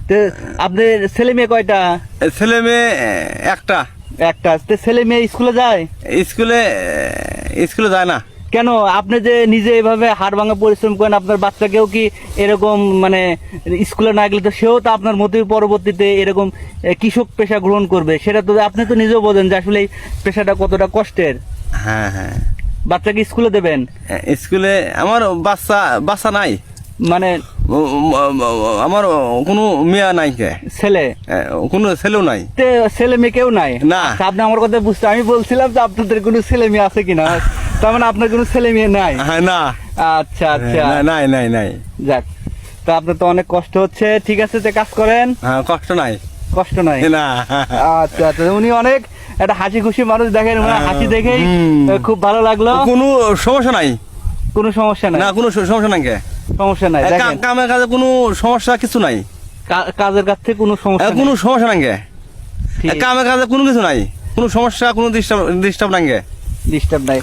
তো আপনার ছেলে মেয়ে কয়টা? ছেলে মেয়ে একটা। একটা। তো ছেলে মেয়ে স্কুলে যায়? স্কুলে যায় না। কেন? আপনি যে নিজে এভাবে হাড় ভাঙা পরিশ্রম করেন, আপনার বাচ্চাকেও কি এরকম মানে স্কুলে না গেলে তো সেও তো আপনার মতোই পরবর্তীতে এরকম কৃষক পেশা গ্রহণ করবে, সেটা তো আপনি তো নিজেও বোঝেন যে আসলে এই পেশাটা কতটা কষ্টের। হ্যাঁ হ্যাঁ। বাচ্চাকে স্কুলে দেবেন? স্কুলে আমার বাচ্চা নাই, মানে আমার কোনো মেয়ে নাই। ছেলে? কোনো ছেলেও নাই। ছেলে মেয়ে কেউ নাই? না। আচ্ছা, আপনি আমার কথা বুঝতে, আমি বলছিলাম যে আপনাদের কোনো ছেলে মেয়ে আছে কিনা, তার মানে আপনার কোনো ছেলে মেয়ে নাই? হ্যাঁ না। আচ্ছা আচ্ছা, নাই নাই নাই। যাক, তা আপনার তো অনেক কষ্ট হচ্ছে। ঠিক আছে, তো কাজ করেন। হ্যাঁ, কষ্ট নাই। কষ্ট নাই না। আচ্ছা আচ্ছা, উনি অনেক একটা হাসি খুশি মানুষ, দেখেন ওনার হাসি দেখেই খুব ভালো লাগলো। কোনো সমস্যা নাই। কোনো সমস্যা নাই? না, কোনো সমস্যা নাই। সমস্যা নাই, দেখেন কামের কাজে কোনো সমস্যা কিছু নাই। কাজের কাছ থেকে কোনো সমস্যা কোনো সমস্যা নাই। ঠিক। কামের কাজে কোনো কিছু নাই, কোনো সমস্যা, কোনো ডিস্টার্ব নাই। ডিস্টার্ব নাই।